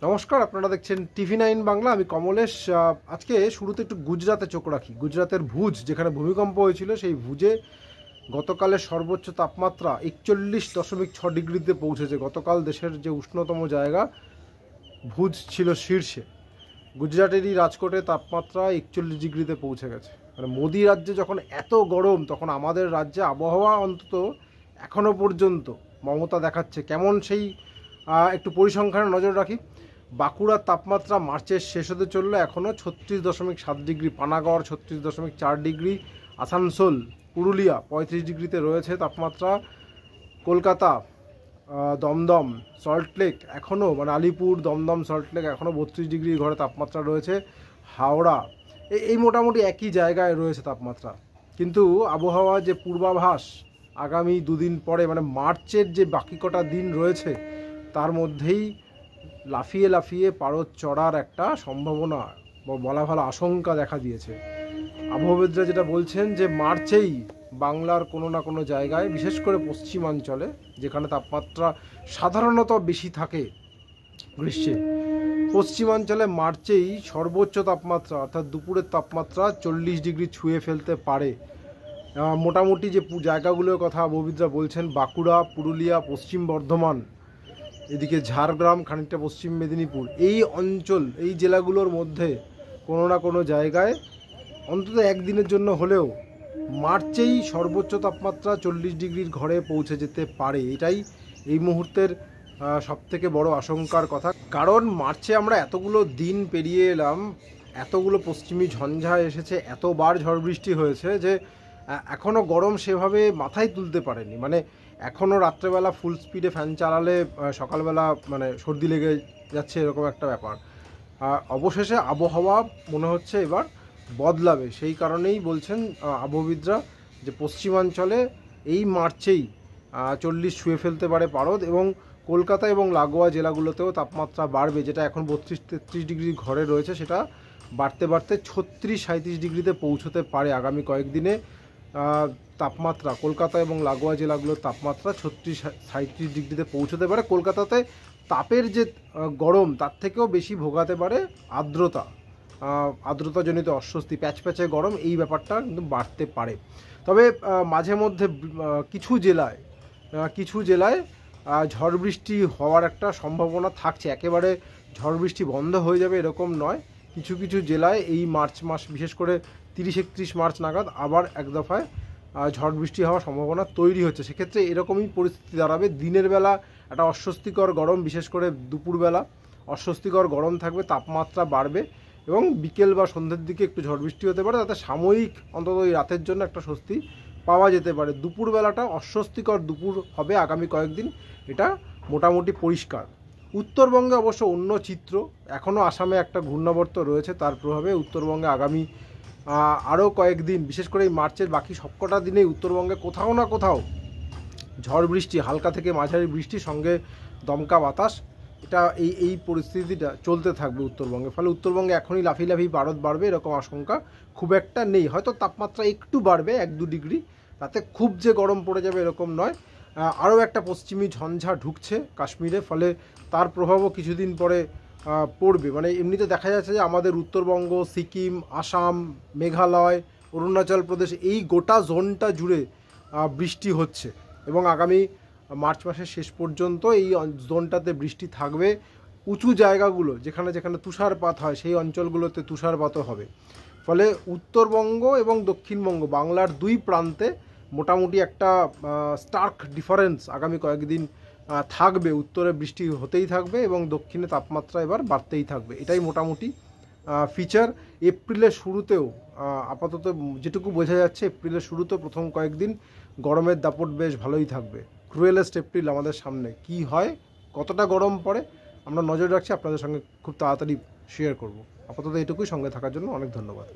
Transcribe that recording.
নমস্কার, আপনারা দেখছেন TV9 বাংলা। আমি কমলেশ। আজকে শুরুতে একটু গুজরাতে চোখ রাখি। গুজরাতের ভুজ, যেখানে ভূমিকম্প হয়েছিল, সেই ভুজে গতকালের সর্বোচ্চ তাপমাত্রা 41.6 ডিগ্রিতে পৌঁছেছে। গতকাল দেশের যে উষ্ণতম জায়গা ভুজ ছিল শীর্ষে। গুজরাটেরই রাজকোটে তাপমাত্রা 41 ডিগ্রিতে পৌঁছে গেছে। মানে মোদি রাজ্যে যখন এত গরম, তখন আমাদের রাজ্যে আবহাওয়া অন্তত এখনও পর্যন্ত মমতা দেখাচ্ছে কেমন, সেই একটু পরিসংখ্যানে নজর রাখি। বাঁকুড়ার তাপমাত্রা মার্চের শেষ হতে চললো, এখনও 36.7 ডিগ্রি, পানাগড় 36.4 ডিগ্রি, আসানসোল, পুরুলিয়া 35 ডিগ্রিতে রয়েছে তাপমাত্রা, কলকাতা, দমদম, সল্টলেক এখনও, মানে আলিপুর, দমদম, সল্টলেক এখনও 32 ডিগ্রি ঘরে তাপমাত্রা রয়েছে, হাওড়া এই মোটামুটি একই জায়গায় রয়েছে তাপমাত্রা। কিন্তু আবহাওয়া যে পূর্বাভাস আগামী দুদিন পরে, মানে মার্চের যে বাকি কটা দিন রয়েছে, তার মধ্যেই লাফিয়ে লাফিয়ে পারদ চড়ার একটা সম্ভাবনা, বলা ভালো আশঙ্কা দেখা দিয়েছে। আবহাওয়াবিদরা যেটা বলছেন যে মার্চেই বাংলার কোনো না কোনো জায়গায়, বিশেষ করে পশ্চিমাঞ্চলে যেখানে তাপমাত্রা সাধারণত বেশি থাকে গ্রীষ্মে, পশ্চিমাঞ্চলে মার্চেই সর্বোচ্চ তাপমাত্রা অর্থাৎ দুপুরের তাপমাত্রা 40 ডিগ্রি ছুঁয়ে ফেলতে পারে। মোটামুটি যে জায়গাগুলোর কথা আবহাওয়াবিদরা বলছেন, বাঁকুড়া, পুরুলিয়া, পশ্চিম বর্ধমান, এদিকে ঝাড়গ্রাম, খানিকটা পশ্চিম মেদিনীপুর, এই অঞ্চল, এই জেলাগুলোর মধ্যে কোনো না কোনো জায়গায় অন্তত একদিনের জন্য হলেও মার্চেই সর্বোচ্চ তাপমাত্রা 40 ডিগ্রির ঘরে পৌঁছে যেতে পারে। এটাই এই মুহূর্তের সবথেকে বড় আশঙ্কার কথা। কারণ মার্চে আমরা এতগুলো দিন পেরিয়ে এলাম, এতগুলো পশ্চিমী ঝঞ্ঝা এসেছে, এতবার ঝড় বৃষ্টি হয়েছে যে এখনও গরম সেভাবে মাথায় তুলতে পারেনি। মানে এখনও রাত্রেবেলা ফুল স্পিডে ফ্যান চালালে সকালবেলা মানে সর্দি লেগে যাচ্ছে, এরকম একটা ব্যাপার। অবশেষে আবহাওয়া মনে হচ্ছে এবার বদলাবে। সেই কারণেই বলছেন আবহাওয়াবিদরা যে পশ্চিমাঞ্চলে এই মার্চেই 40 ছুঁয়ে ফেলতে পারে পারদ, এবং কলকাতা এবং লাগোয়া জেলাগুলোতেও তাপমাত্রা বাড়বে। যেটা এখন 32-33 ডিগ্রি ঘরে রয়েছে, সেটা বাড়তে বাড়তে 36-37 ডিগ্রিতে পৌঁছতে পারে আগামী কয়েকদিনে। তাপমাত্রা কলকাতা এবং লাগোয়া জেলাগুলোর তাপমাত্রা 36-37 ডিগ্রিতে পৌঁছতে পারে। কলকাতাতে তাপের যে গরম, তার থেকেও বেশি ভোগাতে পারে আর্দ্রতাজনিত অস্বস্তি, প্যাচপ্যাচে গরম, এই ব্যাপারটা কিন্তু বাড়তে পারে। তবে মাঝে মধ্যে কিছু জেলায় ঝড় বৃষ্টি হওয়ার একটা সম্ভাবনা থাকছে। একেবারে ঝড় বৃষ্টি বন্ধ হয়ে যাবে এরকম নয়। কিছু কিছু জেলায় এই মার্চ মাস, বিশেষ করে 30-31 মার্চ নাগাদ আবার এক দফায় ঝড় বৃষ্টি হওয়ার সম্ভাবনা তৈরি হচ্ছে। সেক্ষেত্রে এরকমই পরিস্থিতি দাঁড়াবে। দিনের বেলা একটা অস্বস্তিকর গরম, বিশেষ করে দুপুরবেলা অস্বস্তিকর গরম থাকবে, তাপমাত্রা বাড়বে, এবং বিকেল বা সন্ধ্যের দিকে একটু ঝড় বৃষ্টি হতে পারে, তাতে সাময়িক অন্তত ওই রাতের জন্য একটা স্বস্তি পাওয়া যেতে পারে। দুপুরবেলাটা অস্বস্তিকর দুপুর হবে আগামী কয়েকদিন, এটা মোটামুটি পরিষ্কার। উত্তরবঙ্গে অবশ্য অন্য চিত্র। এখনও আসামে একটা ঘূর্ণাবর্ত রয়েছে, তার প্রভাবে উত্তরবঙ্গে আগামী আরও কয়েকদিন, বিশেষ করে এই মার্চের বাকি সবকটা দিনেই উত্তরবঙ্গে কোথাও না কোথাও ঝড় বৃষ্টি, হালকা থেকে মাঝারি বৃষ্টির সঙ্গে দমকা বাতাস, এটা এই পরিস্থিতিটা চলতে থাকবে উত্তরবঙ্গে। ফলে উত্তরবঙ্গে এখনই লাফি পারদ বাড়বে এরকম আশঙ্কা খুব একটা নেই। হয়তো তাপমাত্রা একটু বাড়বে 1-2 ডিগ্রি, তাতে খুব যে গরম পড়ে যাবে এরকম নয়। আরও একটা পশ্চিমী ঝঞ্ঝা ঢুকছে কাশ্মীরে, ফলে তার প্রভাবও কিছুদিন পরে পড়বে। মানে এমনিতে দেখা যাচ্ছে যে আমাদের উত্তরবঙ্গ, সিকিম, আসাম, মেঘালয়, অরুণাচল প্রদেশ, এই গোটা জোনটা জুড়ে বৃষ্টি হচ্ছে, এবং আগামী মার্চ মাসের শেষ পর্যন্ত এই জোনটাতে বৃষ্টি থাকবে। উঁচু জায়গাগুলো যেখানে যেখানে তুষারপাত হয়, সেই অঞ্চলগুলোতে তুষারপাতও হবে। ফলে উত্তরবঙ্গ এবং দক্ষিণবঙ্গ, বাংলার দুই প্রান্তে মোটামুটি একটা স্টার্ক ডিফারেন্স আগামী কয়েকদিন থাকবে। উত্তরে বৃষ্টি হতেই থাকবে এবং দক্ষিণে তাপমাত্রা এবার বাড়তেই থাকবে। এটাই মোটামুটি ফিচার। এপ্রিলের শুরুতেও আপাতত যেটুকু বোঝা যাচ্ছে, এপ্রিলের শুরুতেও প্রথম কয়েকদিন গরমের দাপট বেশ ভালোই থাকবে। ক্রুয়েলেস্ট এপ্রিল আমাদের সামনে। কি হয়, কতটা গরম পড়ে, আমরা নজর রাখছি, আপনাদের সঙ্গে খুব তাড়াতাড়ি শেয়ার করব। আপাতত এটুকুই। সঙ্গে থাকার জন্য অনেক ধন্যবাদ।